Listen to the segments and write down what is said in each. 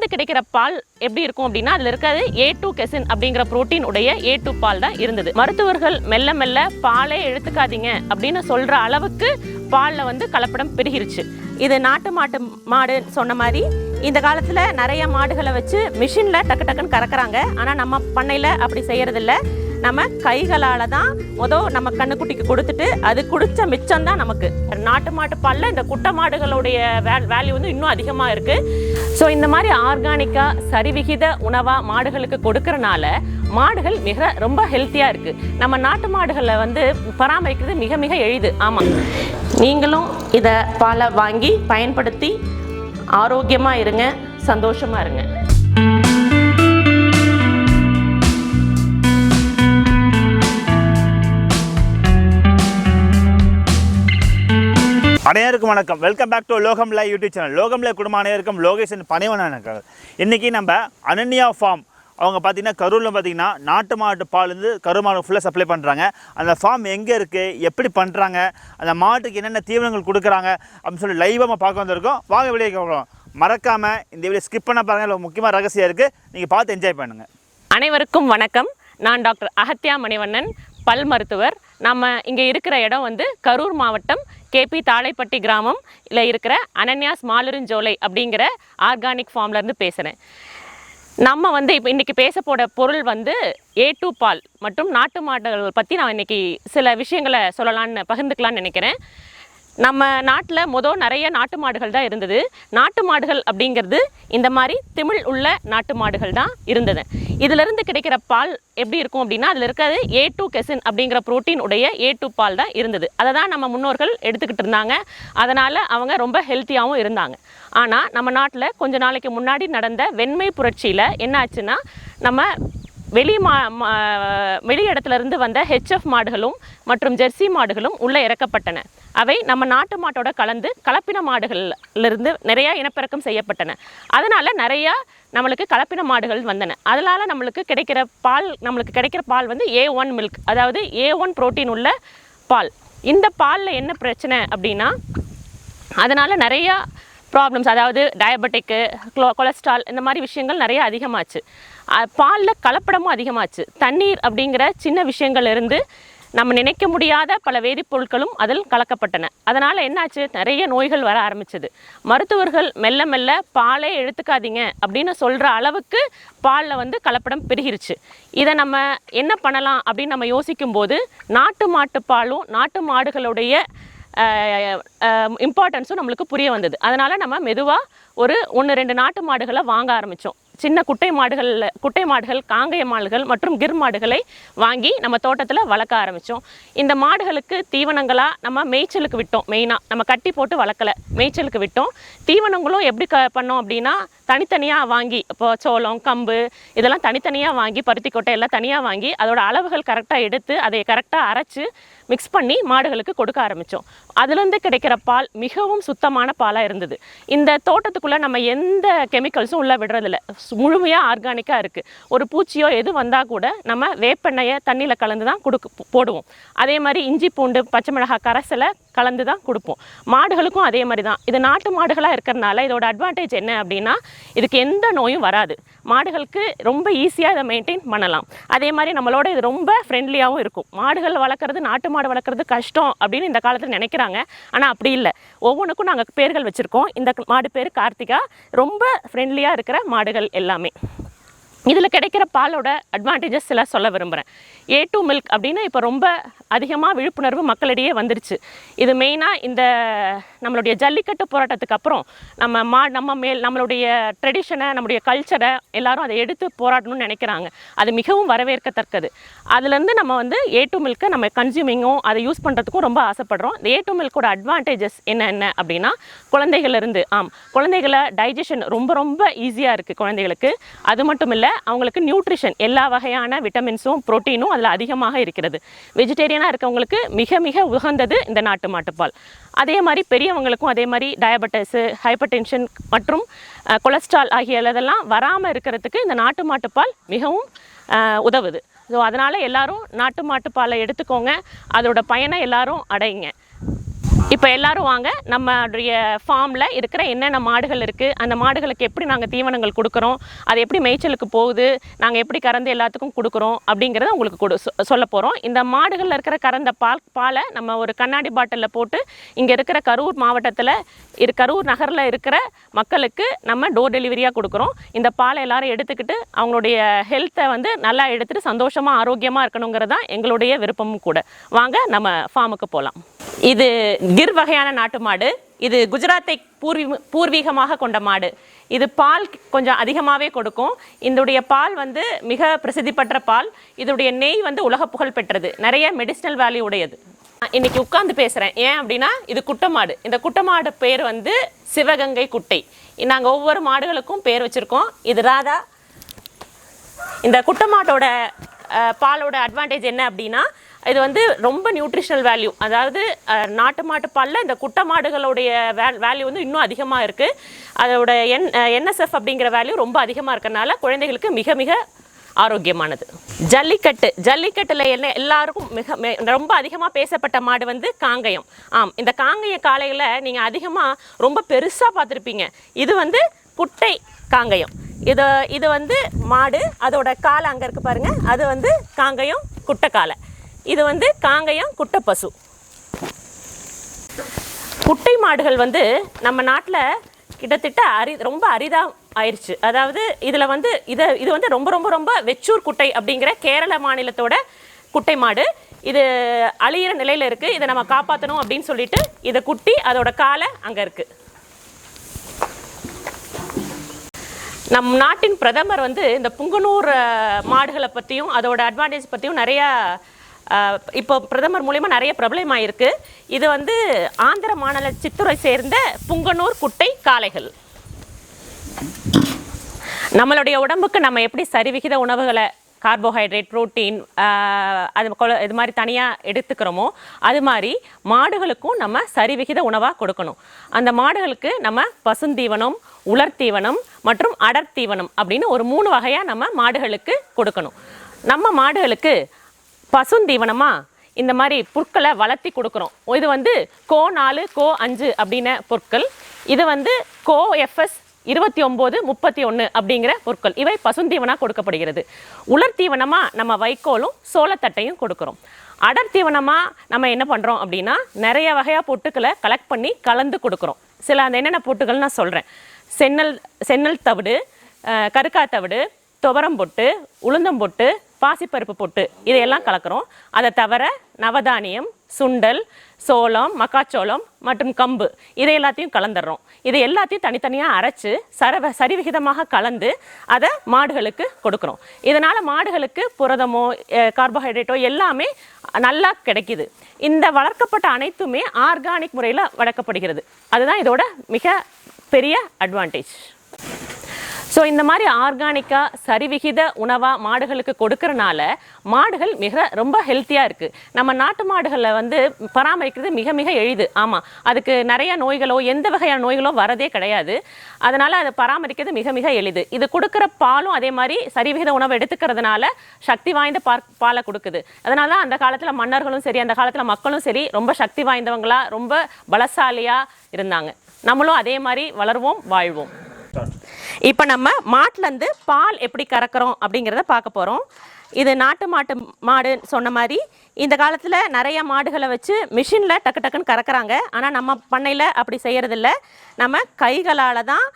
இதிலிருந்து கிடைக்கிற பால் எப்படி இருக்கும் அப்படின்னா அதில் இருக்கிறது A2 கெசின் அப்படிங்கிற புரோட்டீன் உடைய A2 பால் தான் இருந்தது. மருத்துவர்கள் மெல்ல மெல்ல பாலே எடுத்துக்காதீங்க அப்படின்னு சொல்ற அளவுக்கு பாலில் வந்து கலப்படம் பெருகிருச்சு. இது நாட்டு மாடு சொன்ன மாதிரி இந்த காலத்தில் நிறைய மாடுகளை வச்சு மிஷினில் டக்கு டக்குன்னு கறக்குறாங்க. ஆனால் நம்ம பண்ணையில் அப்படி செய்யறதில்ல. நம்ம கைகளால் தான் நம்ம கண்ணுக்குட்டிக்கு கொடுத்துட்டு அது குடித்த மிச்சம் தான் நமக்கு. நாட்டு மாட்டு பாலில் இந்த குட்டை மாடுகளுடைய வேல்யூ வந்து இன்னும் அதிகமாக இருக்குது. ஸோ இந்த மாதிரி ஆர்கானிக்காக சரிவிகித உணவாக மாடுகளுக்கு கொடுக்கறனால மாடுகள் ரொம்ப ஹெல்த்தியாக இருக்குது. நம்ம நாட்டு மாடுகளை வந்து பராமரிக்கிறது மிக மிக எளிது. ஆமாம், நீங்களும் இதை பாலை வாங்கி பயன்படுத்தி ஆரோக்கியமாக இருங்க, சந்தோஷமாக இருங்க. அனைவருக்கும் வணக்கம். வெல்கம் பேக் டு லோகம் லைவ் யூடியூப் சேனல். லோகம் லைவ் குடும்ப அனைவருக்கும் லோகேஷன் பணிவனாக இருக்காங்க. இன்றைக்கி நம்ம அனன்யா ஃபார்ம் அவங்க பார்த்திங்கன்னா கரூரில் பார்த்திங்கன்னா நாட்டு மாட்டு பால் வந்து கரூர் மாடு ஃபுல்லாக சப்ளை பண்ணுறாங்க. அந்த ஃபார்ம் எங்கே இருக்குது, எப்படி பண்ணுறாங்க, அந்த மாட்டுக்கு என்னென்ன தீவனங்கள் கொடுக்குறாங்க அப்படின்னு சொல்லி லைவாக நம்ம பார்க்க வந்திருக்கோம். வாங்க வீடியோ கேட்குறோம். மறக்காமல் இந்த வீடியோ ஸ்கிப் பண்ண பாருங்கள். முக்கியமாக ரகசியம் இருக்குது, நீங்கள் பார்த்து என்ஜாய் பண்ணுங்கள். அனைவருக்கும் வணக்கம். நான் டாக்டர் அகத்யா மணிவண்ணன், பல் மருத்துவர். நம்ம இங்கே இருக்கிற இடம் வந்து கரூர் மாவட்டம் KP தாளைப்பட்டி கிராமம் இல்லை இருக்கிற அனன்யாஸ் மாலுரிஞ்சோலை அப்படிங்கிற ஆர்கானிக் ஃபார்ம்லேருந்து பேசுகிறேன். நம்ம வந்து இப்போ இன்றைக்கி பேச போட பொருள் வந்து A2 பால் மற்றும் நாட்டு மாடுகள் பற்றி நான் இன்றைக்கி சில விஷயங்களை பகிர்ந்துக்கலான்னு நினைக்கிறேன். நம்ம நாட்டில் நிறைய நாட்டு மாடுகள் தான் இருந்தது. நாட்டு மாடுகள் அப்படிங்கிறது இந்த மாதிரி திமிழ் உள்ள நாட்டு மாடுகள் தான் இருந்தது. இதிலிருந்து கிடைக்கிற பால் எப்படி இருக்கும் அப்படின்னா அதில் இருக்கிறது A2 கெசின் அப்படிங்கிற புரோட்டீன் உடைய A2 பால் தான் இருந்தது. அதை தான் நம்ம முன்னோர்கள் எடுத்துக்கிட்டு இருந்தாங்க. அதனால் அவங்க ரொம்ப ஹெல்த்தியாகவும் இருந்தாங்க. ஆனால் நம்ம நாட்டில் கொஞ்ச நாளைக்கு முன்னாடி நடந்த வெண்மை புரட்சியில் என்ன ஆச்சுன்னா, நம்ம வெளி இடத்துலேருந்து வந்த HF மாடுகளும் மற்றும் ஜெர்சி மாடுகளும் உள்ளே இறக்கப்பட்டன. அவை நம்ம நாட்டு மாட்டோட கலந்து கலப்பின மாடுகளிலிருந்து நிறையா இனப்பெருக்கம் செய்யப்பட்டன. அதனால் நிறையா நம்மளுக்கு கலப்பின மாடுகள் வந்தன. அதனால் நம்மளுக்கு கிடைக்கிற பால் வந்து A1 மில்க், அதாவது A1 புரோட்டீன் உள்ள பால். இந்த பாலில் என்ன பிரச்சனை அப்படின்னா, அதனால் நிறையா ப்ராப்ளம்ஸ், அதாவது டயபெட்டிக்கு, கொலஸ்ட்ரால், இந்த மாதிரி விஷயங்கள் நிறைய அதிகமாச்சு. பாலில் கலப்படமும் அதிகமாச்சு. தண்ணீர் அப்படிங்கிற சின்ன விஷயங்கள் இருந்து நம்ம நினைக்க முடியாத பல வேதிப்பொருட்களும் அதில் கலக்கப்பட்டன. அதனால் என்னாச்சு, நிறைய நோய்கள் வர ஆரம்பிச்சது. மருத்துவர்கள் மெல்ல மெல்ல பாலே எடுத்துக்காதீங்க அப்படின்னு சொல்கிற அளவுக்கு பாலில் வந்து கலப்படம் பெருகிருச்சு. இதை நம்ம என்ன பண்ணலாம் அப்படின்னு நம்ம யோசிக்கும்போது நாட்டு மாட்டு பாலும் நாட்டு மாடுகளுடைய இம்பார்ட்டன்ஸும் நம்மளுக்கு புரிய வந்தது. அதனால் நம்ம மெதுவாக 1-2 நாட்டு மாடுகளை வாங்க ஆரம்பித்தோம். சின்ன குட்டை மாடுகள், காங்கேய மாடுகள் மற்றும் கிர் மாடுகளை வாங்கி நம்ம தோட்டத்தில் வளர்க்க ஆரம்பித்தோம். இந்த மாடுகளுக்கு தீவனங்களாக நம்ம மேய்ச்சலுக்கு விட்டோம். மெயினாக நம்ம கட்டி போட்டு வளர்க்கலை, மேய்ச்சலுக்கு விட்டோம். தீவனங்களும் எப்படி பண்ணோம் அப்படின்னா, தனித்தனியாக வாங்கி, இப்போ சோளம், கம்பு இதெல்லாம் தனித்தனியாக வாங்கி, பருத்தி கொட்டை எல்லாம் தனியாக வாங்கி அதோட அளவுகள் கரெக்டாக எடுத்து அதை கரெக்டாக அரைச்சி மிக்ஸ் பண்ணி மாடுகளுக்கு கொடுக்க ஆரம்பித்தோம். அதுலேருந்து கிடைக்கிற பால் மிகவும் சுத்தமான பாலாக இருந்தது. இந்த தோட்டத்துக்குள்ளே நம்ம எந்த கெமிக்கல்ஸும் உள்ளே விடுறதில்ல, முழுமையாக ஆர்கானிக்காக இருக்குது. ஒரு பூச்சியோ எது வந்தால் கூட நம்ம வேப்பெண்ணெயை தண்ணியில் கலந்து தான் போடுவோம். அதே மாதிரி இஞ்சி பூண்டு பச்சை மிளகாய் கரைசலை கலந்து தான் கொடுப்போம். மாடுகளுக்கும் அதே மாதிரி தான். இது நாட்டு மாடுகளாக இருக்கிறதுனால இதோட அட்வான்டேஜ் என்ன அப்படின்னா, இதுக்கு எந்த நோயும் வராது. மாடுகளுக்கு ரொம்ப ஈஸியாக இதை மெயின்டைன் பண்ணலாம். அதே மாதிரி நம்மளோட இது ரொம்ப ஃப்ரெண்ட்லியாகவும் இருக்கும். மாடுகள் வளர்க்குறது, நாட்டு மாடு வளர்க்குறது கஷ்டம் அப்படின்னு இந்த காலத்தில் நினைக்கிறாங்க. ஆனால் அப்படி இல்லை. ஒவ்வொன்றுக்கும் நாங்கள் பேர்கள் வச்சுருக்கோம். இந்த மாடு பேர் கார்த்திகா. ரொம்ப ஃப்ரெண்ட்லியாக இருக்கிற மாடுகள் எல்லாமே. இதில் கிடைக்கிற பாலோட அட்வான்டேஜஸ் சில சொல்ல விரும்புகிறேன். A2 மில்க் அப்படின்னு இப்போ ரொம்ப அதிகமாக விழிப்புணர்வு மக்களிடையே வந்துருச்சு. இது மெயினாக இந்த நம்மளுடைய ஜல்லிக்கட்டு போராட்டத்துக்கு அப்புறம் நம்மளுடைய ட்ரெடிஷனை, நம்மளுடைய கல்ச்சரை எல்லாரும் அதை எடுத்து போராடணும்னு நினைக்கிறாங்க. அது மிகவும் வரவேற்கத்தக்கது. அதுலேருந்து நம்ம வந்து A2 மில்க்கை நம்ம கன்சியூமிங்கும் அதை யூஸ் பண்ணுறதுக்கும் ரொம்ப ஆசைப்படுறோம். இந்த A2 மில்கோட அட்வான்டேஜஸ் என்ன அப்படின்னா, குழந்தைகளை டைஜஷன் ரொம்ப ரொம்ப ஈஸியாக இருக்குது குழந்தைகளுக்கு. அது மட்டும் இல்லை, அவங்களுக்கு நியூட்ரிஷன், எல்லா வகையான விட்டமின்ஸும் புரோட்டீனும் அதில் அதிகமாக இருக்கிறது. வெஜிடேரியனாக இருக்கவங்களுக்கு மிக மிக உகந்தது இந்த நாட்டு மாட்டுப்பால். அதே மாதிரி பெரியவங்களுக்கும் அதே மாதிரி டயபெட்டிஸு, ஹைப்பர் டென்ஷன் மற்றும் கொலஸ்ட்ரால் ஆகிய இதெல்லாம் வராமல் இருக்கிறதுக்கு இந்த நாட்டு மாட்டுப்பால் மிகவும் உதவுது. ஸோ அதனால் எல்லோரும் நாட்டு மாட்டுப்பாலை எடுத்துக்கோங்க. அதோட பயனை எல்லோரும் அடையுங்க. இப்போ எல்லாரும் வாங்க நம்மளுடைய ஃபார்மில் இருக்கிற என்னென்ன மாடுகள் இருக்குது, அந்த மாடுகளுக்கு எப்படி நாங்கள் தீவனங்கள் கொடுக்குறோம், அது எப்படி மேய்ச்சலுக்கு போகுது, நாங்கள் எப்படி கறந்து எல்லாத்துக்கும் கொடுக்குறோம் அப்படிங்கிறத உங்களுக்கு சொல்ல போகிறோம். இந்த மாடுகளில் இருக்கிற கறந்த பாலை நம்ம ஒரு கண்ணாடி பாட்டிலில் போட்டு இங்கே இருக்கிற கரூர் மாவட்டத்தில் கரூர் நகரில் இருக்கிற மக்களுக்கு நம்ம டோர் டெலிவரியாக கொடுக்குறோம். இந்த பாலை எல்லாரும் எடுத்துக்கிட்டு அவங்களுடைய ஹெல்த்தை வந்து நல்லா எடுத்துகிட்டு சந்தோஷமாக ஆரோக்கியமாக இருக்கணுங்கிறது தான் எங்களுடைய விருப்பமும் கூட. வாங்க நம்ம ஃபார்முக்கு போகலாம். இது கிர் வகையான நாட்டு மாடு. இது குஜராத்தை பூர்வீகமாக கொண்ட மாடு. இது பால் கொஞ்சம் அதிகமாகவே கொடுக்கும். இதனுடைய பால் வந்து மிக பிரசித்தி பெற்ற பால். இதனுடைய நெய் வந்து உலக புகழ் பெற்றது, நிறைய மெடிசினல் வேல்யூ உடையது. இன்னைக்கு உட்காந்து பேசுகிறேன் ஏன் அப்படின்னா இது குட்டை மாடு. இந்த குட்டை மாடு பேர் வந்து சிவகங்கை குட்டை. நாங்கள் ஒவ்வொரு மாடுகளுக்கும் பேர் வச்சுருக்கோம். இது ராதா. இந்த குட்டை மாட்டோட பாலோட அட்வான்டேஜ் என்ன அப்படின்னா இது வந்து ரொம்ப நியூட்ரிஷனல் வேல்யூ. அதாவது நாட்டு மாட்டு பாலில் இந்த குட்டை மாடுகளுடைய வேல்யூ வந்து இன்னும் அதிகமாக இருக்குது. அதோட NSF அப்படிங்கிற வேல்யூ ரொம்ப அதிகமாக இருக்கிறதுனால குழந்தைகளுக்கு மிக மிக ஆரோக்கியமானது. ஜல்லிக்கட்டில் எல்லாருக்கும் ரொம்ப அதிகமாக பேசப்பட்ட மாடு வந்து காங்கயம். இந்த காங்கய காளைகளை நீங்கள் அதிகமாக ரொம்ப பெருசாக பார்த்துருப்பீங்க. இது வந்து குட்டை காங்கயம். இது வந்து மாடு, அதோட காலை அங்கே இருக்குது பாருங்கள், அது வந்து காங்கயம் குட்டை காலை. இது வந்து காங்கயம் குட்டை பசு. குட்டை மாடுகள் வந்து நம்ம நாட்டில் கிட்டத்தட்ட ரொம்ப அரிதாக ஆயிடுச்சு. அதாவது இதில் வந்து இது வந்து ரொம்ப ரொம்ப ரொம்ப வெச்சூர் குட்டை அப்படிங்கிற கேரள மாநிலத்தோட குட்டை மாடு. இது அழியிற நிலையில் இருக்குது. இதை நம்ம காப்பாற்றணும் அப்படின்னு சொல்லிட்டு இதை குட்டி அதோட காலை அங்கே இருக்குது. நம் நாட்டின் பிரதமர் வந்து இந்த புங்கனூர் மாடுகளை பற்றியும் அதோட அட்வான்டேஜ் பற்றியும் நிறையா இப்போ பிரதமர் மூலமா நிறைய பிரபலமாயிருக்கு. இது வந்து ஆந்திர மாநில சித்தூரை சேர்ந்த புங்கனூர் குட்டை காளைகள். நம்மளுடைய உடம்புக்கு நம்ம எப்படி சரிவிகித உணவுகளை கார்போஹைட்ரேட், புரோட்டீன் இது மாதிரி தனியாக எடுத்துக்கிறோமோ அது மாதிரி மாடுகளுக்கும் நம்ம சரிவிகித உணவாக கொடுக்கணும். அந்த மாடுகளுக்கு நம்ம பசுந்தீவனம், உலர்த்தீவனம் மற்றும் அடர்த்தீவனம் அப்படின்னு ஒரு 3 வகையாக நம்ம மாடுகளுக்கு கொடுக்கணும். நம்ம மாடுகளுக்கு பசுந்தீவனமாக இந்த மாதிரி புற்களை வளர்த்தி கொடுக்குறோம். இது வந்து கோ 4, கோ 5 அப்படின்ன பொருட்கள். இது வந்து கோ FS 29, 31 அப்படிங்கிற பொருட்கள். இவை பசுந்தீவனாக கொடுக்கப்படுகிறது. உலர்த்தீவனமாக நம்ம வைக்கோலும் சோளத்தட்டையும் கொடுக்குறோம். அடர்த்தீவனமாக நம்ம என்ன பண்ணுறோம் அப்படின்னா நிறைய வகையாக பொட்டுக்களை கலெக்ட் பண்ணி கலந்து கொடுக்குறோம். சில அந்த என்னென்ன பொட்டுகள் நான் சொல்கிறேன். சென்னல் தவிடு, கருக்காய் தவிடு, துவரம் பொட்டு, உளுந்தம் பொட்டு, பாசிப்பருப்பு பொட்டு இதையெல்லாம் கலக்கிறோம். அதை தவிர நவதானியம், சுண்டல், சோளம், மக்காச்சோளம் மற்றும் கம்பு இதை எல்லாத்தையும் கலந்துடுறோம். இதை எல்லாத்தையும் தனித்தனியாக அரைச்சி சரிவிகிதமாக கலந்து அதை மாடுகளுக்கு கொடுக்குறோம். இதனால் மாடுகளுக்கு புரதமோ கார்போஹைட்ரேட்டோ எல்லாமே நல்லா கிடைக்கிது. இந்த வளர்க்கப்பட்ட அனைத்துமே ஆர்கானிக் முறையில் வளர்க்கப்படுகிறது. அதுதான் இதோட மிக பெரிய அட்வான்டேஜ். ஸோ இந்த மாதிரி ஆர்கானிக்காக சரிவிகித உணவாக மாடுகளுக்கு கொடுக்கறனால மாடுகள் ரொம்ப ஹெல்த்தியாக இருக்குது. நம்ம நாட்டு மாடுகளில் வந்து பராமரிக்கிறது மிக மிக எளிது. ஆமாம், அதுக்கு நிறைய நோய்களோ எந்த வகையான நோய்களோ வரதே கிடையாது. அதனால் அதை பராமரிக்கிறது மிக மிக எளிது. இது கொடுக்குற பாலும் அதே மாதிரி சரிவிகித உணவு எடுத்துக்கிறதுனால சக்தி வாய்ந்த பாலை கொடுக்குது. அதனால தான் அந்த காலத்தில் மன்னர்களும் சரி, அந்த காலத்தில் மக்களும் சரி ரொம்ப சக்தி வாய்ந்தவங்களாக ரொம்ப பலசாலியாக இருந்தாங்க. நம்மளும் அதே மாதிரி வளருவோம், வாழ்வோம். இப்போ நம்ம மாட்டிலேருந்து பால் எப்படி கறக்கிறோம் அப்படிங்கிறத பார்க்க போகிறோம். இது நாட்டு மாடு சொன்ன மாதிரி இந்த காலத்தில் நிறைய மாடுகளை வச்சு மிஷினில் டக்குன்னு கறக்கிறாங்க. ஆனால் நம்ம பண்ணையில் அப்படி செய்கிறதில்ல. நம்ம கைகளால் தான்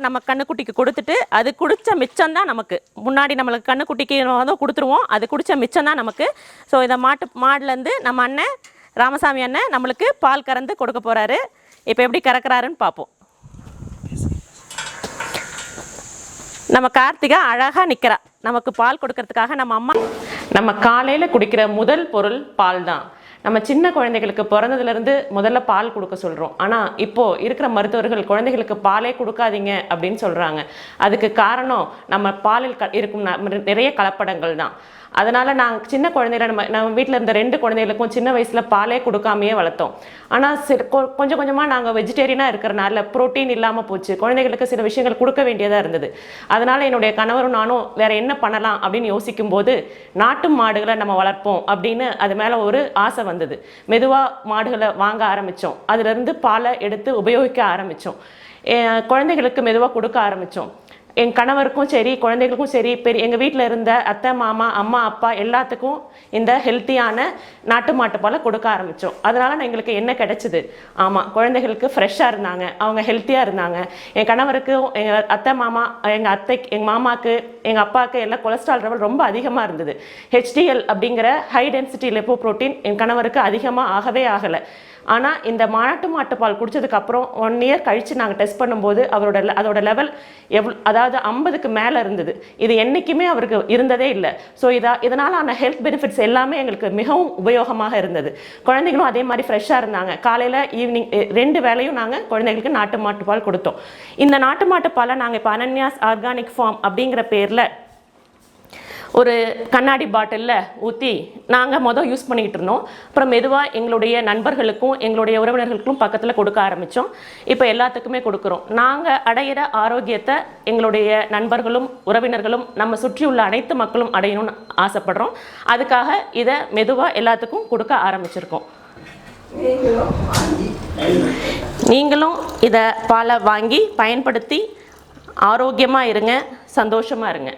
நம்ம கண்ணுக்குட்டிக்கு கொடுத்துட்டு அது குடித்த மிச்சம்தான் நமக்கு. முன்னாடி நம்மளுக்கு கண்ணுக்குட்டிக்கு கொடுத்துருவோம், அது குடித்த மிச்சம்தான் நமக்கு. ஸோ இந்த மாடுலேருந்து நம்ம அண்ணன் ராமசாமி அண்ணன் நம்மளுக்கு பால் கறந்து கொடுக்க போகிறாரு. இப்போ எப்படி கறக்கிறாருன்னு பார்ப்போம். நம்ம கார்த்திகா அழகாக நிற்கிறா நமக்கு பால் கொடுக்கறதுக்காக. நம்ம காலையில் குடிக்கிற முதல் பொருள் பால் தான். நம்ம சின்ன குழந்தைகளுக்கு பிறந்ததுலேருந்து முதல்ல பால் கொடுக்க சொல்கிறோம். ஆனால் இப்போது இருக்கிற மருத்துவர்கள் குழந்தைகளுக்கு பாலே கொடுக்காதீங்க அப்படின்னு சொல்கிறாங்க. அதுக்கு காரணம் நம்ம பாலில் இருக்கும் நிறைய கலப்படங்கள் தான். அதனால் நாங்கள் சின்ன குழந்தையில நம்ம வீட்டில் இருந்த 2 குழந்தைகளுக்கும் சின்ன வயசில் பாலே கொடுக்காமையே வளர்த்தோம். ஆனால் கொஞ்சம் கொஞ்சமாக நாங்கள் வெஜிடேரியனாக இருக்கிறனால புரோட்டீன் இல்லாமல் போச்சு. குழந்தைகளுக்கு சில விஷயங்கள் கொடுக்க வேண்டியதாக இருந்தது. அதனால் என்னுடைய கணவரும் நானும் வேறு என்ன பண்ணலாம் அப்படின்னு யோசிக்கும்போது நாட்டு மாடுகளை நம்ம வளர்ப்போம் அப்படின்னு அது மேலே ஒரு ஆசை வந்தது. மெதுவாக மாடுகளை வாங்க ஆரம்பித்தோம். அதிலிருந்து பாலை எடுத்து உபயோகிக்க ஆரம்பித்தோம். குழந்தைகளுக்கு மெதுவாக கொடுக்க ஆரம்பித்தோம். என் கணவருக்கும் சரி, குழந்தைகளுக்கும் சரி, எங்கள் வீட்டில் இருந்த அத்தை, மாமா, அம்மா, அப்பா எல்லாத்துக்கும் இந்த ஹெல்த்தியான நாட்டு மாட்டுப்பாலை கொடுக்க ஆரம்பித்தோம். அதனால் எங்களுக்கு என்ன கிடைச்சிது? ஆமாம், குழந்தைகளுக்கு ஃப்ரெஷ்ஷாக இருந்தாங்க, அவங்க ஹெல்த்தியாக இருந்தாங்க. என் கணவருக்கும், எங்கள் அத்தை, மாமா, எங்கள் மாமாவுக்கு, எங்கள் அப்பாவுக்கு எல்லாம் கொலஸ்ட்ரால் லெவல் ரொம்ப அதிகமாக இருந்தது. HDL அப்படிங்கிற ஹை டென்சிட்டி லிப்போப்ரோட்டீன் என் கணவருக்கு அதிகமாக ஆகவே ஆகலை. ஆனால் இந்த நாட்டு மாட்டுப்பால் குடித்ததுக்கப்புறம் 1 இயர் கழித்து நாங்கள் டெஸ்ட் பண்ணும்போது அதோட லெவல் அதாவது 50க்கு மேலே இருந்தது. இது என்றைக்குமே அவருக்கு இருந்ததே இல்லை. ஸோ இதனால் ஆன ஹெல்த் பெனிஃபிட்ஸ் எல்லாமே எங்களுக்கு மிகவும் உபயோகமாக இருந்தது. குழந்தைகளும் அதே மாதிரி ஃப்ரெஷ்ஷாக இருந்தாங்க. காலையில் ஈவினிங் 2 வேளையும் நாங்கள் குழந்தைகளுக்கு நாட்டு மாட்டுப்பால் கொடுத்தோம். இந்த நாட்டு மாட்டுப்பாலை நாங்கள் இப்போ அனன்யாஸ் ஆர்கானிக் ஃபார்ம் அப்படிங்கிற பேரில் ஒரு கண்ணாடி பாட்டிலில் ஊற்றி நாங்கள் யூஸ் பண்ணிக்கிட்டு இருந்தோம். அப்புறம் மெதுவாக எங்களுடைய நண்பர்களுக்கும் எங்களுடைய உறவினர்களுக்கும் பக்கத்தில் கொடுக்க ஆரம்பித்தோம். இப்போ எல்லாத்துக்குமே கொடுக்குறோம். நாங்கள் அடையிற ஆரோக்கியத்தை எங்களுடைய நண்பர்களும் உறவினர்களும் நம்ம சுற்றியுள்ள அனைத்து மக்களும் அடையணும்னு ஆசைப்படுறோம். அதுக்காக இதை மெதுவாக எல்லாத்துக்கும் கொடுக்க ஆரம்பிச்சிருக்கோம். நீங்களும் இதை பாலை வாங்கி பயன்படுத்தி ஆரோக்கியமாக இருங்க, சந்தோஷமாக இருங்க.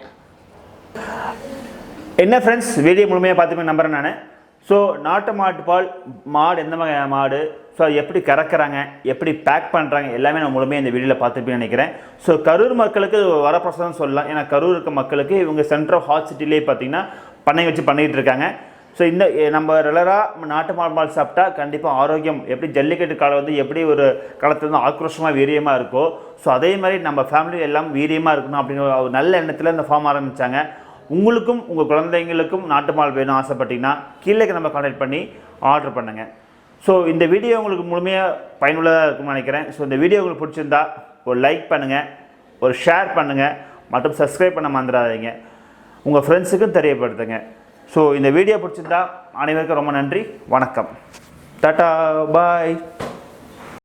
என்ன ஃப்ரெண்ட்ஸ், வீடியோ முழுமையாக பார்த்துப்பேன் நம்புறேன் நான். ஸோ நாட்டு மாட்டுப்பால் மாடு எந்த வகையான மாடு, ஸோ எப்படி கறக்கிறாங்க, எப்படி பேக் பண்ணுறாங்க, எல்லாமே நான் முழுமையாக இந்த வீடியோவில் பார்த்துப்பேன்னு நினைக்கிறேன். ஸோ கரூர் மக்களுக்கு வரப்பிரசாதம் சொல்லலாம். ஏன்னா கரூர் இருக்க மக்களுக்கு இவங்க சென்ட்ரல் ஹாஸ்பிட்டலே பார்த்தீங்கன்னா பண்ணை வச்சு பண்ணிகிட்டு இருக்காங்க. ஸோ இந்த நம்ம ரெகுலராக நாட்டு மாட்டுப்பால் சாப்பிட்டா கண்டிப்பாக ஆரோக்கியம், எப்படி ஜல்லிக்கட்டு காலம் வந்து எப்படி ஒரு காலத்தில் வந்து ஆக்ரோஷமாக வீரியமாக இருக்கோ, ஸோ அதே மாதிரி நம்ம ஃபேமிலி எல்லாம் வீரியமாக இருக்கணும் அப்படின்னு ஒரு நல்ல எண்ணத்தில் இந்த ஃபார்ம் ஆரம்பித்தாங்க. உங்களுக்கும் உங்கள் குழந்தைங்களுக்கும் நாட்டு மால் வேணும் ஆசைப்பட்டீங்கன்னா கீழே நம்ம கான்டாக்ட் பண்ணி ஆர்டர் பண்ணுங்கள். ஸோ இந்த வீடியோ உங்களுக்கு முழுமையாக பயனுள்ளதாக இருக்கும்னு நினைக்கிறேன். ஸோ இந்த வீடியோ உங்களுக்கு பிடிச்சிருந்தா ஒரு லைக் பண்ணுங்கள், ஒரு ஷேர் பண்ணுங்கள், மற்றும் சப்ஸ்கிரைப் பண்ண மறந்துடாதீங்க. உங்கள் ஃப்ரெண்ட்ஸுக்கும் தெரியப்படுத்துங்க. ஸோ இந்த வீடியோ பிடிச்சிருந்தா அனைவருக்கும் ரொம்ப நன்றி. வணக்கம். டாட்டா, பாய்.